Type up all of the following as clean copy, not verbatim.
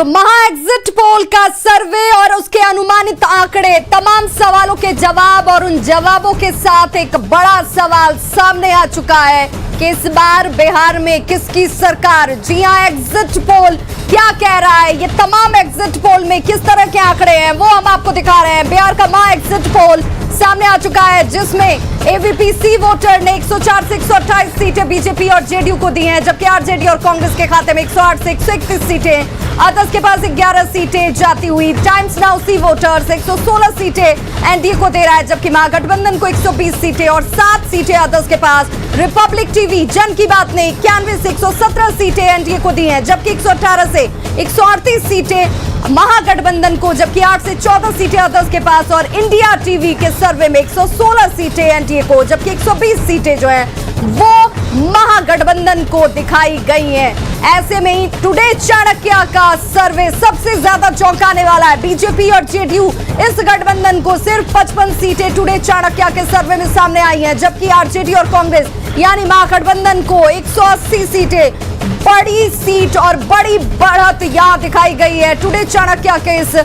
तो महा exit poll का सर्वे और उसके अनुमानित आंकड़े, तमाम सवालों के जवाब और उन जवाबों के साथ एक बड़ा सवाल सामने आ चुका है कि इस बार बिहार में किसकी सरकार। जी हां, एग्जिट पोल क्या कह रहा है, ये तमाम एग्जिट पोल में किस तरह के आंकड़े हैं वो हम आपको दिखा रहे हैं। बिहार का महा एग्जिट पोल सामने आ चुका है जिसमें एवीपीसी वोटर ने 104 से 128 सीटें बीजेपी और जेडीयू को दी हैं, जबकि आरजेडी और कांग्रेस के खाते में 108 से 131 सीटें, अदर्स के पास 11 सीटें जाती हुई। टाइम्स नाउ सी वोटर्स 116 सीटें एनडीए को दे रहा है, जबकि महागठबंधन को 120 सीटें और 7 सीटें अदर्स के पास। रिपब्लिक टीवी जन की बात ने 91 से 117 सीटें एनडीए को दी हैं, जबकि 118 से 138 सीटें महागठबंधन को, जबकि 8 से 14 सीटें अदर्स के पास। और इंडिया टीवी के सर्वे में 116 सीटें एनडीए को, जबकि 120 सीटें जो हैं वो महागठबंधन को दिखाई गई हैं। ऐसे में ही टुडे चाणक्य का सर्वे सबसे ज्यादा चौंकाने वाला है। बीजेपी और जेडीयू इस गठबंधन को सिर्फ 55 सीटें टुडे चाणक्य के सर्वे में सामने आई हैं, जबकि आरजेडी और कांग्रेस यानी महागठबंधन को 180 सीटें, बड़ी सीट और बड़ी बढ़त यहां दिखाई गई है टुडे चाणक्य के इस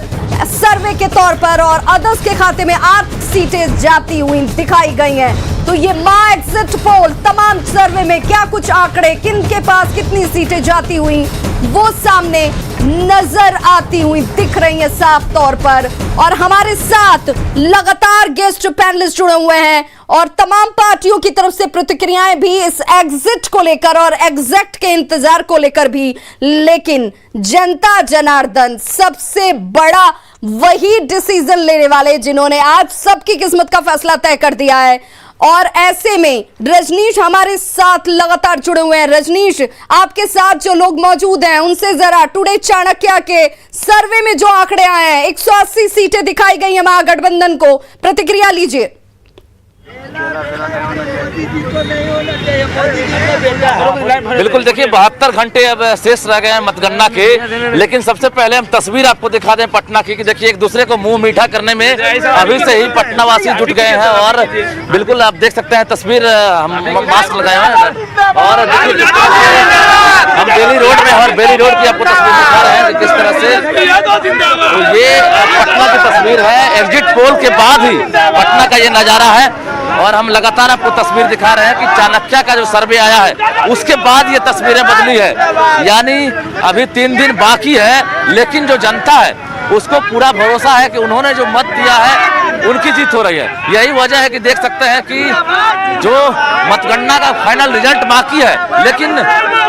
सर्वे के तौर पर। और अदर्स के खाते में 8 सीटें जाती हुई दिखाई गई हैं। तो ये महा एग्जिट पोल तमाम सर्वे में क्या कुछ आंकड़े, किन के पास कितनी सीटें जाती हुई वो सामने नजर आती हुई दिख रही है साफ तौर पर। और हमारे साथ लगातार गेस्ट पैनलिस्ट जुड़े हुए हैं और तमाम पार्टियों की तरफ से प्रतिक्रियाएं भी इस एग्जिट को लेकर और एग्जैक्ट के इंतजार को लेकर भी। लेकिन जनता जनार्दन सबसे बड़ा वही डिसीजन लेने वाले जिन्होंने आज सबकी किस्मत का फैसला तय कर दिया है। और ऐसे में रजनीश हमारे साथ लगातार जुड़े हुए हैं। रजनीश, आपके साथ जो लोग मौजूद हैं उनसे जरा टुडे चाणक्य के सर्वे में जो आंकड़े आए हैं, 180 सीटें दिखाई गई हैं महागठबंधन को, प्रतिक्रिया लीजिए। बिल्कुल, देखिए 72 घंटे अब शेष रह गए हैं मतगणना के, लेकिन सबसे पहले हम तस्वीर आपको दिखा दें पटना की कि देखिए एक दूसरे को मुंह मीठा करने में अभी से ही पटना वासी जुट गए हैं। और बिल्कुल आप देख सकते हैं तस्वीर, हम मास्क लगाए हैं और देखिए हम बेली रोड में और बेली रोड की आपको तस्वीर दिखा रहे हैं किस तरह से। तो ये पटना की तस्वीर है, एग्जिट पोल के बाद ही पटना का ये नजारा है। और हम लगातार आपको तस्वीर दिखा रहे हैं कि चाणक्य का जो सर्वे आया है उसके बाद ये तस्वीरें बदली है, यानी अभी 3 दिन बाकी है, लेकिन जो जनता है उसको पूरा भरोसा है कि उन्होंने जो मत दिया है उनकी जीत हो रही है। यही वजह है कि देख सकते हैं कि जो मतगणना का फाइनल रिजल्ट बाकी है, लेकिन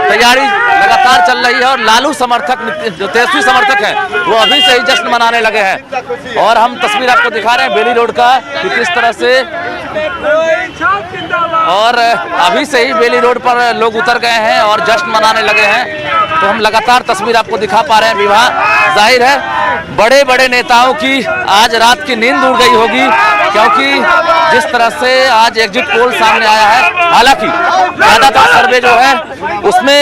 तैयारी लगातार चल रही है और लालू समर्थक, जो तेजस्वी समर्थक हैं, वो अभी से ही जश्न मनाने लगे हैं। और हम तस्वीर आपको दिखा रहे हैं बेली रोड का कि किस तरह से, और अभी से ही बेली रोड पर लोग उतर गए हैं और जश्न मनाने लगे हैं। तो हम लगातार तस्वीर आपको दिखा पा रहे हैं। विवाह जाहिर है बड़े बड़े नेताओं की आज रात की नींद उड़ गई होगी, क्योंकि जिस तरह से आज एग्जिट पोल सामने आया है, हालांकि ज्यादातर सर्वे जो है उसमें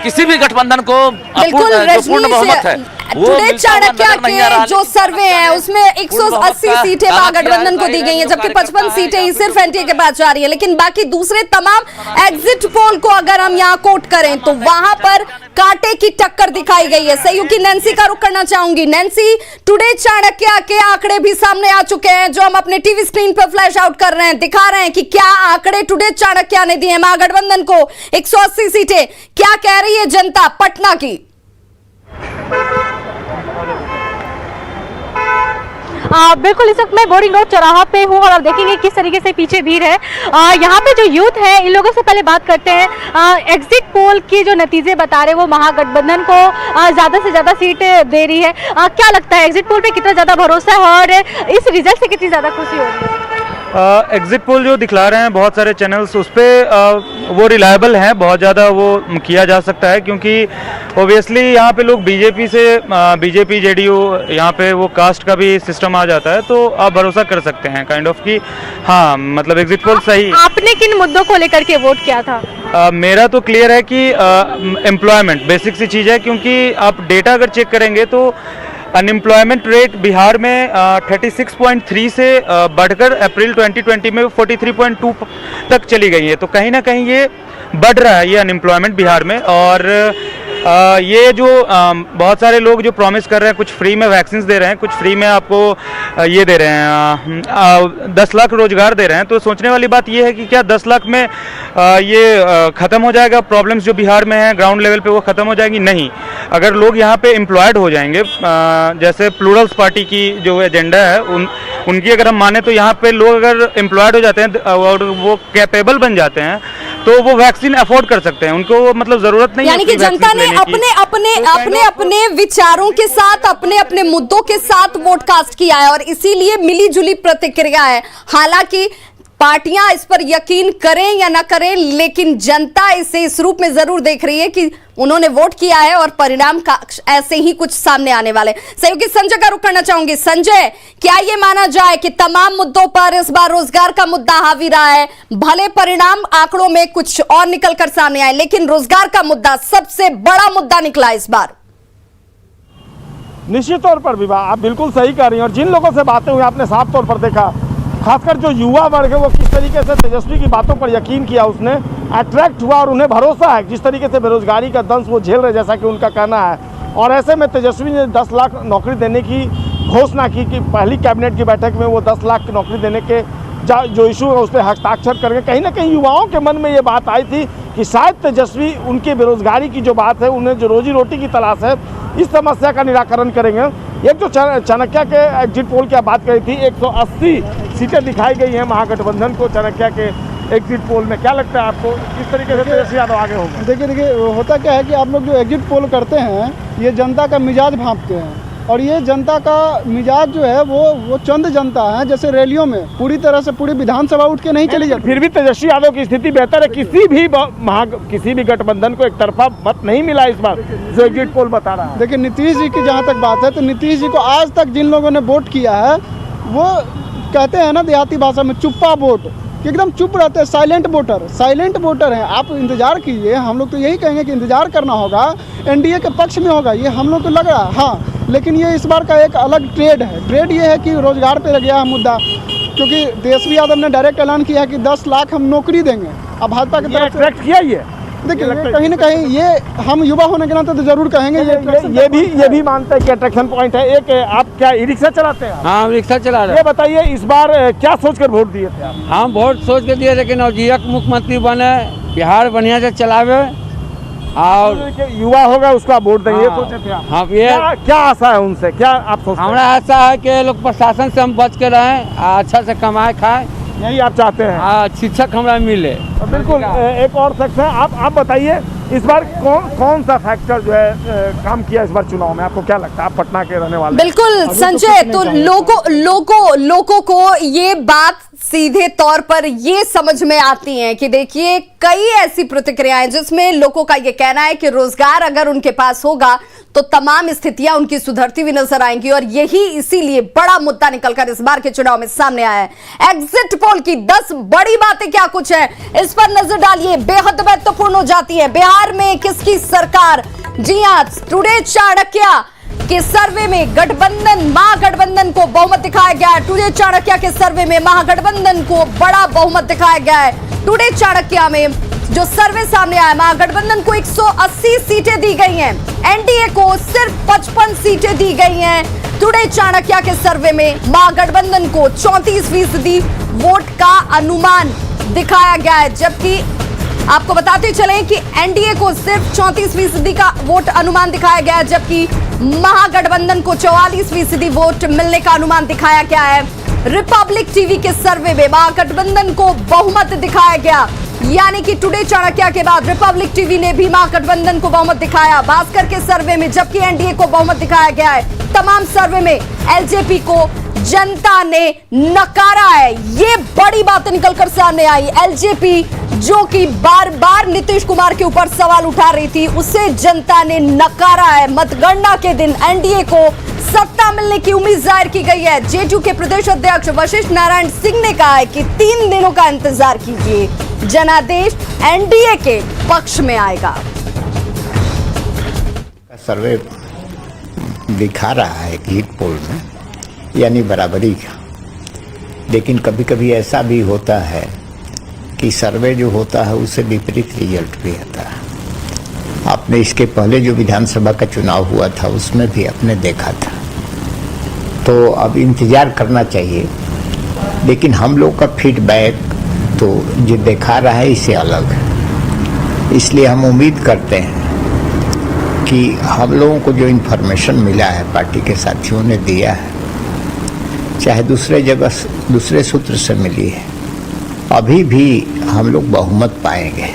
किसी भी गठबंधन को पूर्ण बहुमत है। टुडे चाणक्य के जो सर्वे है उसमें 180 सीटें महागठबंधन को दी गई हैं, जबकि 55 सीटें ही सिर्फ एनडीए के पास जा रही है। लेकिन बाकी दूसरे तमाम एग्जिट पोल को अगर हम यहाँ कोट करें तो वहां पर कांटे की टक्कर दिखाई गई है। सहयोगी नैन्सी का रुख करना चाहूंगी। नैन्सी, टुडे चाणक्य के आंकड़े भी सामने आ चुके हैं जो हम अपने टीवी स्क्रीन पर फ्लैश आउट कर रहे हैं, दिखा रहे हैं कि क्या आंकड़े टुडे चाणक्य ने दिए महागठबंधन को 180 सीटें। क्या कह रही है जनता पटना की? बिल्कुल, इस वक्त मैं बोरिंग रोड चौराहा पे हूँ और आप देखेंगे किस तरीके से पीछे भीड़ है। यहाँ पे जो यूथ है इन लोगों से पहले बात करते हैं। एग्जिट पोल की जो नतीजे बता रहे हैं वो महागठबंधन को ज़्यादा से ज़्यादा सीट दे रही है। क्या लगता है एग्जिट पोल पे कितना ज़्यादा भरोसा है और इस रिजल्ट से कितनी ज़्यादा खुशी हो रही है? एग्जिट पोल जो दिखला रहे हैं बहुत सारे चैनल्स, उस पर वो रिलायबल हैं, बहुत ज़्यादा वो किया जा सकता है, क्योंकि ओबियसली यहाँ पे लोग बीजेपी जेडीयू, यहाँ पे वो कास्ट का भी सिस्टम आ जाता है, तो आप भरोसा कर सकते हैं काइंड ऑफ कि हाँ, मतलब एग्जिट पोल सही। आपने किन मुद्दों को लेकर के वोट किया था? मेरा तो क्लियर है कि एम्प्लॉयमेंट बेसिक सी चीज़ है, क्योंकि आप डेटा अगर चेक करेंगे तो अनएम्प्लॉयमेंट रेट बिहार में 36.3 से बढ़कर अप्रैल 2020 में 43.2 तक चली गई है। तो कहीं ना कहीं ये बढ़ रहा है ये अनएम्प्लॉयमेंट बिहार में। और ये जो बहुत सारे लोग जो प्रॉमिस कर रहे हैं, कुछ फ्री में वैक्सीन दे रहे हैं, कुछ फ्री में आपको ये दे रहे हैं, 10 लाख रोजगार दे रहे हैं, तो सोचने वाली बात ये है कि क्या 10 लाख में ये ख़त्म हो जाएगा? प्रॉब्लम्स जो बिहार में हैं ग्राउंड लेवल पे वो ख़त्म हो जाएगी? नहीं। अगर लोग यहाँ पे एम्प्लॉयड हो जाएंगे, जैसे प्लूरल्स पार्टी की जो एजेंडा है उनकी अगर हम माने, तो यहाँ पे लोग अगर एम्प्लॉयड हो जाते हैं और वो कैपेबल बन जाते हैं तो वो वैक्सीन अफोर्ड कर सकते हैं, उनको मतलब जरूरत नहीं है। यानी कि जनता ने अपने विचारों के साथ, अपने अपने मुद्दों के साथ वोट कास्ट किया है और इसीलिए मिली जुली प्रतिक्रिया है। हालांकि पार्टियां इस पर यकीन करें या ना करें, लेकिन जनता इसे इस रूप में जरूर देख रही है कि उन्होंने वोट किया है और परिणाम का ऐसे ही कुछ सामने आने वाले। सहयोगी संजय का रुख करना चाहूंगी। संजय, क्या ये माना जाए कि तमाम मुद्दों पर इस बार रोजगार का मुद्दा हावी रहा है? भले परिणाम आंकड़ों में कुछ और निकल कर सामने आए, लेकिन रोजगार का मुद्दा सबसे बड़ा मुद्दा निकला इस बार। निश्चित तौर पर विवाह आप बिल्कुल सही कह रही हैं, और जिन लोगों से बातें हुई आपने साफ तौर पर देखा, खासकर जो युवा वर्ग है वो किस तरीके से तेजस्वी की बातों पर यकीन किया, उसने अट्रैक्ट हुआ और उन्हें भरोसा है जिस तरीके से बेरोजगारी का दंश वो झेल रहे, जैसा कि उनका कहना है। और ऐसे में तेजस्वी ने 10 लाख नौकरी देने की घोषणा की कि पहली कैबिनेट की बैठक में वो 10 लाख की नौकरी देने के जो इशू है उस पर हस्ताक्षर करके कहीं ना कहीं युवाओं के मन में ये बात आई थी कि शायद तेजस्वी उनके बेरोजगारी की जो बात है, उन्हें जो रोजी रोटी की तलाश है, इस समस्या का निराकरण करेंगे। एक जो चाणक्य के एग्जिट पोल की बात करी थी, 180 सीटें दिखाई गई हैं महागठबंधन को चाणक्य के एग्जिट पोल में। क्या लगता है आपको किस तरीके से तेजस्वी यादव आगे होगा? देखिए होता क्या है कि आप लोग जो एग्जिट पोल करते हैं ये जनता का मिजाज भांपते हैं, और ये जनता का मिजाज जो है वो चंद जनता है, जैसे रैलियों में पूरी तरह से पूरी विधानसभा उठ के नहीं चली जाती। फिर भी तेजस्वी यादव की स्थिति बेहतर है, किसी भी गठबंधन को एक तरफा मत नहीं मिला इस बार, जो एग्जिट पोल बता रहा है। देखिए नीतीश जी की जहाँ तक बात है, तो नीतीश जी को आज तक जिन लोगों ने वोट किया है वो कहते हैं ना देहाती भाषा में चुप्पा वोट, कि एकदम चुप रहते हैं, साइलेंट वोटर हैं। आप इंतजार कीजिए, हम लोग तो यही कहेंगे कि इंतजार करना होगा, एनडीए के पक्ष में होगा, ये हम लोग को लग रहा है। हाँ, लेकिन ये इस बार का एक अलग ट्रेड ये है कि रोजगार पे लग गया है मुद्दा, क्योंकि तेजस्वी यादव ने डायरेक्ट ऐलान किया कि 10 लाख हम नौकरी देंगे। अब भाजपा की तरफ से किया ये, देखिए कहीं ना कहीं ये हम युवा होने के नाते तो जरूर कहेंगे ये भी मानते हैं कि अट्रैक्शन पॉइंट है। एक आप क्या ई रिक्शा चलाते हैं? हाँ, रिक्शा चला रहे हैं। ये बताइए इस बार क्या सोचकर वोट दिए थे आप? हम वोट सोच के दिए, लेकिन नवजीवक मुख्यमंत्री बने, बिहार बढ़िया से चलावे और युवा होगा उसका वोट देंगे, हाँ, सोचे थे आप? हाँ, ये क्या आशा है उनसे, क्या आप सोचते हैं? हमारा आशा है कि लोग प्रशासन से हम बच के रहें, अच्छा से कमाए खाए, यही आप चाहते हैं? हाँ, शिक्षक हमारा मिले। बिल्कुल। एक और शख्स है, आप बताइए इस बार कौन सा फैक्टर जो है काम किया इस बार चुनाव में? आपको क्या लगता है, आप पटना के रहने वाले? बिल्कुल संजय, तो लोगों को ये बात सीधे तौर पर ये समझ में आती है कि देखिए कई ऐसी प्रतिक्रियाएं जिसमें लोगों का ये कहना है कि रोजगार अगर उनके पास होगा तो तमाम स्थितियां उनकी सुधरती हुई नजर आएंगी, और यही इसीलिए बड़ा मुद्दा निकलकर इस बार के चुनाव में सामने आया है। एग्जिट पोल की 10 बड़ी बातें क्या कुछ है, इस पर नजर डालिए, बेहद महत्वपूर्ण हो जाती है। बिहार में किसकी सरकार? जी हां, टुडे चाणक्य के सर्वे में गठबंधन, महागठबंधन को बहुमत दिखाया गया है। टुडे चाणक्य के सर्वे में महागठबंधन को बड़ा बहुमत दिखाया गया है। टुडे चाणक्य में जो सर्वे सामने आया, महागठबंधन को 180 सीटें दी गई हैं, एनडीए को सिर्फ 55 सीटें दी गई हैं। टुडे चाणक्य के सर्वे में महागठबंधन को 34% वोट का अनुमान दिखाया गया है, जबकि आपको बताते चलें कि एनडीए को सिर्फ 34% का वोट अनुमान दिखाया गया है, जबकि महागठबंधन को 44% वोट मिलने का अनुमान दिखाया गया है। रिपब्लिक टीवी के सर्वे में महागठबंधन को बहुमत दिखाया गया, यानी कि टुडे चाणक्य के बाद रिपब्लिक टीवी ने भी महागठबंधन को बहुमत दिखाया। भास्कर के सर्वे में जबकि एनडीए को बहुमत दिखाया गया है, तमाम सर्वे में एलजेपी को जनता ने नकारा है। ये बड़ी बात निकलकर सामने आई। एलजेपी जो कि बार बार नीतीश कुमार के ऊपर सवाल उठा रही थी, उसे जनता ने नकारा है। मतगणना के दिन एनडीए को सत्ता मिलने की उम्मीद जाहिर की गई है। जेडीयू के प्रदेश अध्यक्ष वशिष्ठ नारायण सिंह ने कहा है कि 3 दिनों का इंतजार कीजिए, जनादेश एनडीए के पक्ष में आएगा। सर्वे दिखा रहा है एग्जिट पोल में, यानी बराबरी का, लेकिन कभी कभी ऐसा भी होता है कि सर्वे जो होता है उससे विपरीत रिजल्ट भी आता है। आपने इसके पहले जो विधानसभा का चुनाव हुआ था उसमें भी आपने देखा था। तो अब इंतज़ार करना चाहिए, लेकिन हम लोग का फीडबैक तो जो दिखा रहा है इससे अलग है। इसलिए हम उम्मीद करते हैं कि हम लोगों को जो इन्फॉर्मेशन मिला है पार्टी के साथियों ने दिया है, चाहे दूसरे जगह दूसरे सूत्र से मिली है, अभी भी हम लोग बहुमत पाएंगे।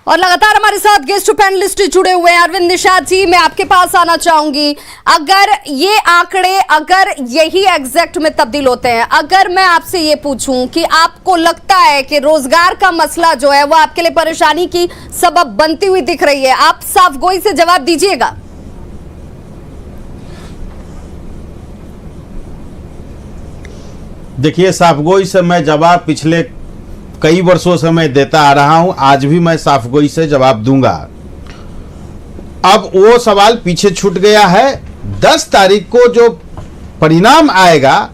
और लगातार हमारे साथ गेस्ट पैनलिस्ट जुड़े हुए हैं। अरविंद निषाद जी, मैं आपके पास आना चाहूंगी। अगर ये आंकड़े अगर यही एग्जैक्ट में तब्दील होते हैं, अगर मैं आपसे ये पूछूं कि आपको लगता है कि रोजगार का मसला जो है वो आपके लिए परेशानी की सबब बनती हुई दिख रही है, आप साफ गोई से जवाब दीजिएगा। देखिए, साफगोई से मैं जवाब पिछले कई वर्षों से मैं देता आ रहा हूं, आज भी मैं साफगोई से जवाब दूंगा। अब वो सवाल पीछे छूट गया है। 10 तारीख को जो परिणाम आएगा,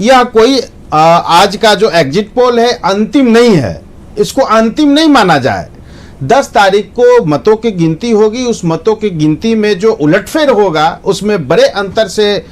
यह कोई आज का जो एग्जिट पोल है अंतिम नहीं है, इसको अंतिम नहीं माना जाए। 10 तारीख को मतों की गिनती होगी, उस मतों की गिनती में जो उलटफेर होगा उसमें बड़े अंतर से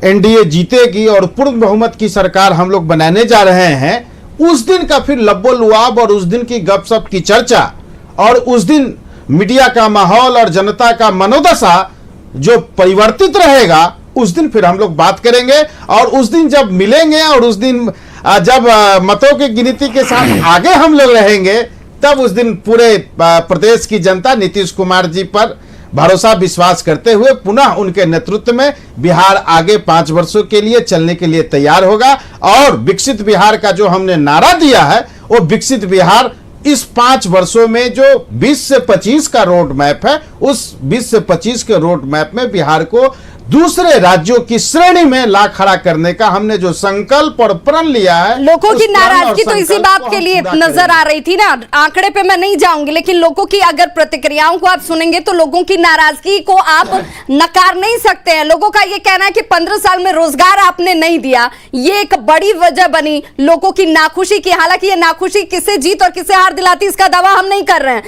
एनडीए जीतेगी और पूर्ण बहुमत की सरकार हम लोग बनाने जा रहे हैं। उस दिन का फिर लब्बो लुआब और उस दिन की गपशप की चर्चा और उस दिन मीडिया का माहौल और जनता का मनोदशा जो परिवर्तित रहेगा, उस दिन फिर हम लोग बात करेंगे। और उस दिन जब मिलेंगे और उस दिन जब मतों की गिनती के साथ आगे हम लोग रहेंगे, तब उस दिन पूरे प्रदेश की जनता नीतीश कुमार जी पर भरोसा विश्वास करते हुए पुनः उनके नेतृत्व में बिहार आगे 5 वर्षों के लिए चलने के लिए तैयार होगा। और विकसित बिहार का जो हमने नारा दिया है, वो विकसित बिहार इस 5 वर्षों में जो 20 से 25 का रोड मैप है, उस 20 से 25 के रोड मैप में बिहार को दूसरे राज्यों की श्रेणी में ला खड़ा करने का हमने जो संकल्प और प्रण लिया है। लोगों की नाराजगी तो इसी बात के लिए नजर आ रही थी ना। आंकड़े पे मैं नहीं जाऊंगी, लेकिन लोगों की अगर प्रतिक्रियाओं को आप सुनेंगे तो लोगों की नाराजगी को आप नकार नहीं सकते हैं। लोगों का ये कहना है कि 15 साल में रोजगार आपने नहीं दिया, ये एक बड़ी वजह बनी लोगों की नाखुशी की। हालांकि ये नाखुशी किसे जीत और किसे हार दिलाती, इसका दावा हम नहीं कर रहे हैं।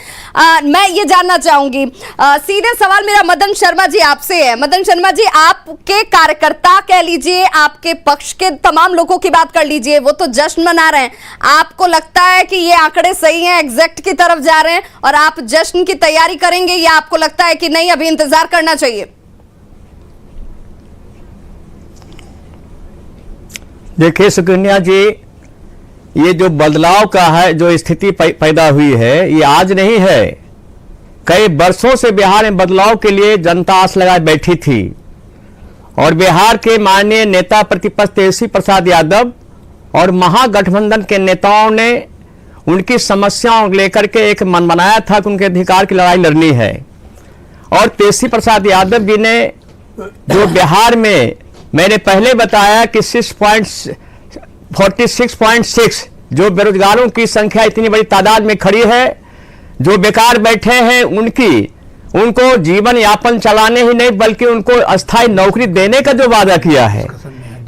मैं ये जानना चाहूंगी, सीधे सवाल मेरा मदन शर्मा जी आपसे है। मदन शर्मा जी, आपके कार्यकर्ता कह लीजिए, आपके पक्ष के तमाम लोगों की बात कर लीजिए, वो तो जश्न मना रहे हैं। आपको लगता है कि ये आंकड़े सही हैं, एग्जैक्ट की तरफ जा रहे हैं और आप जश्न की तैयारी करेंगे, या आपको लगता है कि नहीं अभी इंतजार करना चाहिए? देखिए सुकन्या जी, ये जो बदलाव का है, जो स्थिति पैदा हुई है, ये आज नहीं है। कई वर्षों से बिहार में बदलाव के लिए जनता आस लगाए बैठी थी और बिहार के माननीय नेता प्रतिपक्ष तेजस्वी प्रसाद यादव और महागठबंधन के नेताओं ने उनकी समस्याओं को लेकर के एक मन बनाया था कि उनके अधिकार की लड़ाई लड़नी है। और तेजस्वी प्रसाद यादव जी ने जो बिहार में मैंने पहले बताया कि 46.6 जो बेरोजगारों की संख्या इतनी बड़ी तादाद में खड़ी है, जो बेकार बैठे हैं, उनको जीवन यापन चलाने ही नहीं बल्कि उनको अस्थायी नौकरी देने का जो वादा किया है,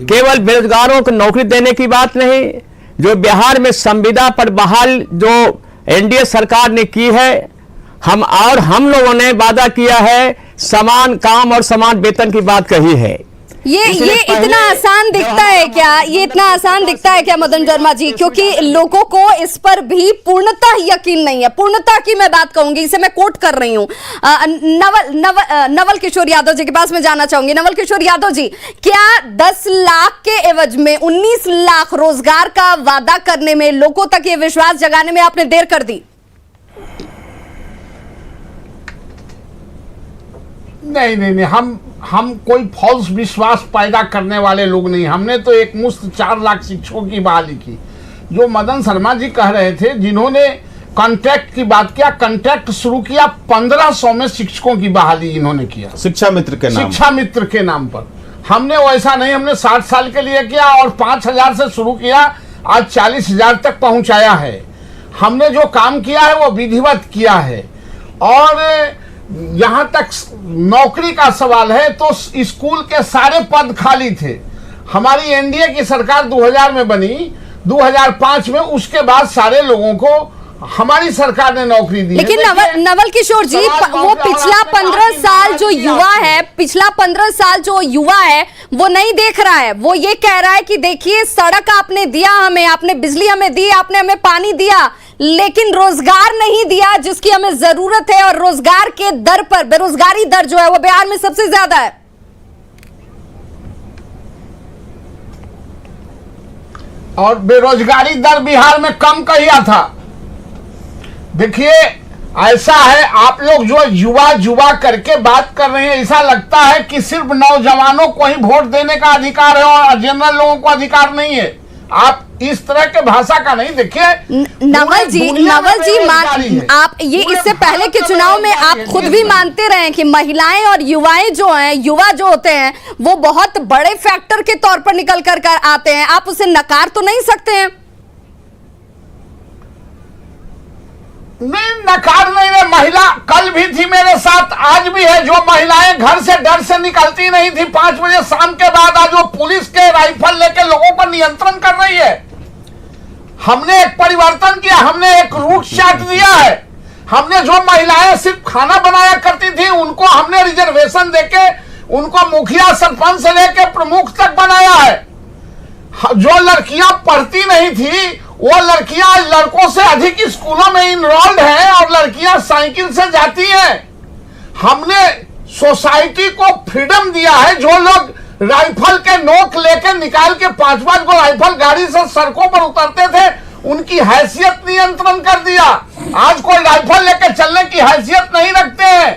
केवल बेरोजगारों को नौकरी देने की बात नहीं, जो बिहार में संविदा पर बहाल जो एनडीए सरकार ने की है, हम लोगों ने वादा किया है, समान काम और समान वेतन की बात कही है। ये इतना आसान दिखता है क्या? ये इतना आसान दिखता है क्या मदन शर्मा जी? क्योंकि लोगों को इस पर भी पूर्णतः यकीन नहीं है। पूर्णतः की मैं बात कहूंगी, इसे मैं कोट कर रही हूं। नवल किशोर यादव जी के पास मैं जाना चाहूंगी। नवल किशोर यादव जी, क्या 10 लाख के एवज में 19 लाख रोजगार का वादा करने में, लोगों तक ये विश्वास जगाने में आपने देर कर दी? नहीं, हम कोई फॉल्स विश्वास पैदा करने वाले लोग नहीं। हमने तो एक मुश्त 4 लाख शिक्षकों की बहाली की। जो मदन शर्मा जी कह रहे थे, जिन्होंने कॉन्ट्रैक्ट की बात किया, कॉन्ट्रैक्ट शुरू किया 1500 में शिक्षकों की बहाली इन्होंने किया, शिक्षा मित्र के नाम पर। हमने वैसा नहीं, हमने 60 साल के लिए किया और 5000 से शुरू किया, आज 40,000 तक पहुंचाया है। हमने जो काम किया है वो विधिवत किया है। और यहां तक नौकरी का सवाल है तो स्कूल के सारे पद खाली थे। हमारी एनडीए की सरकार 2000 में बनी, 2005 में, उसके बाद सारे लोगों को हमारी सरकार ने नौकरी दी। लेकिन नवल किशोर जी, वो पिछला 15 साल जो युवा है, पिछला 15 साल जो युवा है वो नहीं देख रहा है। वो ये कह रहा है कि देखिए सड़क आपने दिया हमें, आपने बिजली हमें दी, आपने हमें पानी दिया, लेकिन रोजगार नहीं दिया जिसकी हमें जरूरत है। और रोजगार के दर पर बेरोजगारी दर जो है वो बिहार में सबसे ज्यादा है। और बेरोजगारी दर बिहार में कम किया था। देखिए ऐसा है, आप लोग जो युवा करके बात कर रहे हैं, ऐसा लगता है कि सिर्फ नौजवानों को ही वोट देने का अधिकार है और जनरल लोगों को अधिकार नहीं है। आप इस तरह के भाषा का नहीं। देखिए नवल जी आप ये इससे पहले के चुनाव में आप खुद भी मानते रहे कि महिलाएं और युवाएं जो हैं, युवा जो होते हैं वो बहुत बड़े फैक्टर के तौर पर निकल कर आते हैं। आप उसे नकार तो नहीं सकते हैं। नहीं, नकार नहीं है। महिला कल भी थी मेरे साथ, आज भी है। जो महिलाएं घर से डर से निकलती नहीं थी 5 बजे शाम के बाद, आज वो पुलिस के राइफल लेके लोगों पर नियंत्रण कर रही है। हमने एक परिवर्तन किया, हमने एक रूट चार्ट दिया है। हमने जो महिलाएं सिर्फ खाना बनाया करती थी उनको हमने रिजर्वेशन देके उनको मुखिया सरपंच से लेके प्रमुख तक बनाया है। जो लड़कियां पढ़ती नहीं थी वो लड़कियां लड़कों से अधिक स्कूलों में इनरोल्ड हैं और लड़कियां साइकिल से जाती हैं। हमने सोसाइटी को फ्रीडम दिया है। जो लोग राइफल के नोक लेके निकाल के 5-5 को राइफल गाड़ी से सड़कों पर उतरते थे, उनकी हैसियत नियंत्रण कर दिया। आज कोई राइफल लेके चलने की हैसियत नहीं रखते हैं।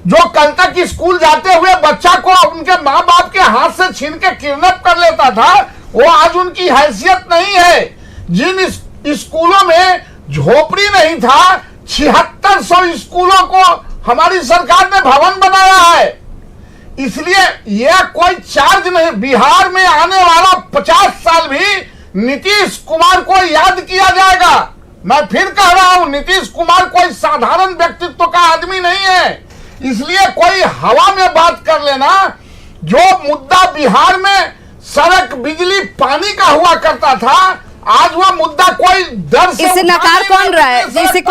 जो कल तक स्कूल जाते हुए बच्चा को उनके माँ बाप के हाथ से छीन के किडनैप कर लेता था, वो आज उनकी हैसियत नहीं है। जिन स्कूलों में झोपड़ी नहीं था, 7600 स्कूलों को हमारी सरकार ने भवन बनाया है। इसलिए यह कोई चार्ज नहीं। बिहार में आने वाला 50 साल भी नीतीश कुमार को याद किया जाएगा। मैं फिर कह रहा हूं, नीतीश कुमार कोई साधारण व्यक्तित्व का आदमी नहीं है। इसलिए कोई हवा में बात कर लेना। जो मुद्दा बिहार में सड़क बिजली पानी का हुआ करता था, आज वो मुद्दा कोई डर से इसे नकार कौन रहा है? इसे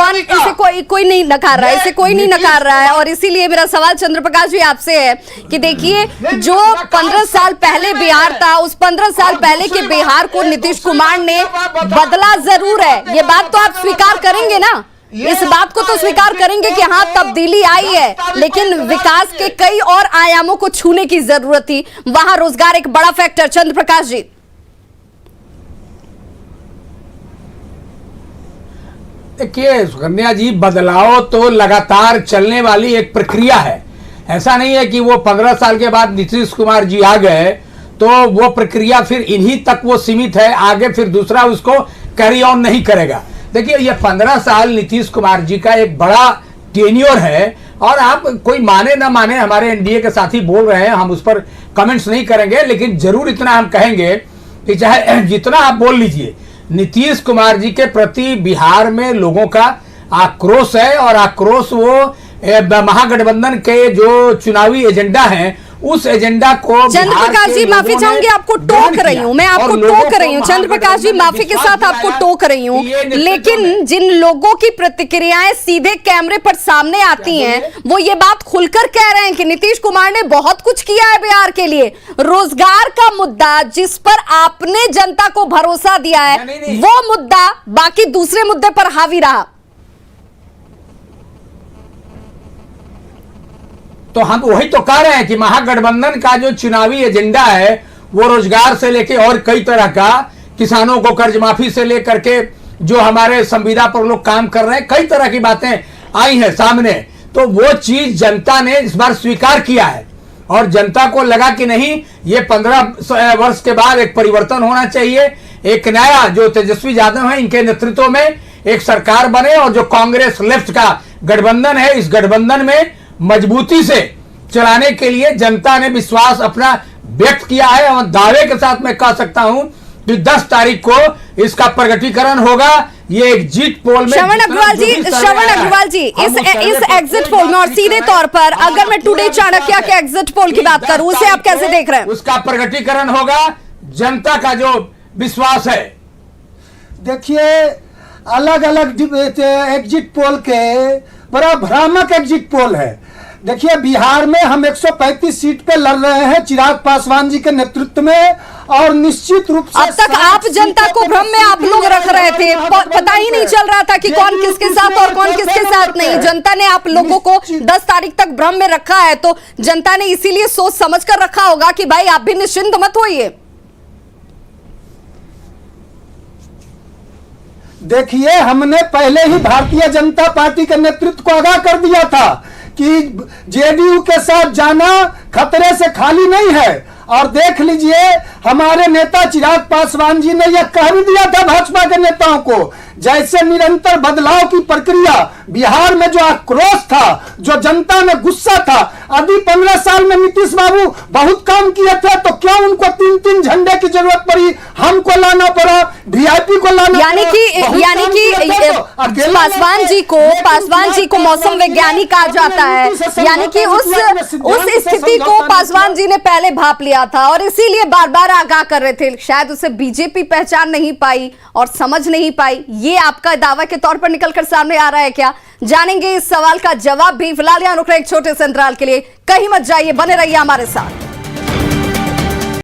कोई नहीं नकार रहा है, इसे कोई नहीं नकार रहा है। और इसीलिए मेरा सवाल चंद्र प्रकाश जी आपसे है कि देखिए जो 15 साल पहले बिहार था, उस 15 साल पहले के बिहार को नीतीश कुमार ने बदला जरूर है। ये बात तो आप स्वीकार करेंगे ना? इस बात को तो स्वीकार करेंगे कि हाँ तब्दीली आई है, लेकिन विकास के कई और आयामों को छूने की जरूरत थी। वहां रोजगार एक बड़ा फैक्टर। चंद्र प्रकाश जी, देखिए सुकन्या जी, बदलाव तो लगातार चलने वाली एक प्रक्रिया है। ऐसा नहीं है कि वो 15 साल के बाद नीतीश कुमार जी आ गए तो वो प्रक्रिया फिर इन्हीं तक वो सीमित है, आगे फिर दूसरा उसको कैरी ऑन नहीं करेगा। देखिए ये 15 साल नीतीश कुमार जी का एक बड़ा टेन्योर है। और आप कोई माने ना माने, हमारे एनडीए के साथी बोल रहे हैं, हम उस पर कमेंट्स नहीं करेंगे, लेकिन जरूर इतना हम कहेंगे कि चाहे जितना आप बोल लीजिए, नीतीश कुमार जी के प्रति बिहार में लोगों का आक्रोश है। और आक्रोश वो महागठबंधन के जो चुनावी एजेंडा है उस एजेंडा को चंद्र प्रकाश जी माफी चाहूंगी, आपको टोक रही हूं, मैं आपको टोक रही हूं। चंद्र प्रकाश जी माफी के साथ आपको टोक रही हूं, लेकिन जिन लोगों की प्रतिक्रियाएं सीधे कैमरे पर सामने आती हैं वो ये बात खुलकर कह रहे हैं कि नीतीश कुमार ने बहुत कुछ किया है बिहार के लिए। रोजगार का मुद्दा जिस पर आपने जनता को भरोसा दिया है वो मुद्दा बाकी दूसरे मुद्दे पर हावी रहा। तो हम वही तो कह रहे हैं कि महागठबंधन का जो चुनावी एजेंडा है वो रोजगार से लेके और कई तरह का, किसानों को कर्ज माफी से लेकर के जो हमारे संविदा पर लोग काम कर रहे हैं, कई तरह की बातें आई हैं सामने। तो वो चीज जनता ने इस बार स्वीकार किया है और जनता को लगा कि नहीं, ये 15 वर्ष के बाद एक परिवर्तन होना चाहिए। एक नया जो तेजस्वी यादव है इनके नेतृत्व में एक सरकार बने और जो कांग्रेस लेफ्ट का गठबंधन है, इस गठबंधन में मजबूती से चलाने के लिए जनता ने विश्वास अपना व्यक्त किया है। और दावे के साथ मैं कह सकता हूं कि 10 तारीख को इसका प्रगटीकरण होगा। ये एक जीत पोल में श्रवण अग्रवाल जी इस एग्जिट पोल में, और सीधे तौर पर अगर मैं टुडे चाणक्य के एग्जिट पोल की बात करूं, उसे आप कैसे देख रहे हैं? उसका प्रगटीकरण होगा जनता का जो विश्वास है। देखिए अलग अलग एग्जिट पोल के बड़ा भ्रामक एग्जिट पोल है। देखिए बिहार में हम 135 सीट पे लड़ रहे हैं चिराग पासवान जी के नेतृत्व में, और निश्चित रूप से अब तक आप जनता को भ्रम में आप लोग रख रहे थे, पता ही नहीं चल रहा था कि कौन किसके साथ और कौन किसके साथ नहीं। जनता ने आप लोगों को 10 तारीख तक भ्रम में रखा है, तो जनता ने इसीलिए सोच समझ कर रखा होगा कि भाई आप भी निश्चिंत मत होइए। देखिए हमने पहले ही भारतीय जनता पार्टी के नेतृत्व को आगाह कर दिया था कि जेडीयू के साथ जाना खतरे से खाली नहीं है, और देख लीजिए हमारे नेता चिराग पासवान जी ने यह कह भी दिया था भाजपा के नेताओं को, जैसे निरंतर बदलाव की प्रक्रिया, बिहार में जो आक्रोश था, जो जनता में गुस्सा था, अभी 15 साल में नीतीश बाबू बहुत काम किए थे, तो क्यों उनको 3-3 झंडे की जरूरत पड़ी, हमको लाना पड़ा, वीआईपी को लाना यानी कि पासवान जी को मौसम वैज्ञानिक कहा जाता है, यानी कि उस स्थिति को पासवान जी ने पहले भाप लिया था और इसीलिए बार बार आगाह कर रहे थे। शायद उसे बीजेपी पहचान नहीं पाई और समझ नहीं पाई, ये आपका दावा के तौर पर निकलकर सामने आ रहा है क्या? जानेंगे इस सवाल का जवाब भी। फिलहाल यहाँ रुक रहे एक छोटे से अंतराल के लिए, कहीं मत जाइए, बने रहिए हमारे साथ।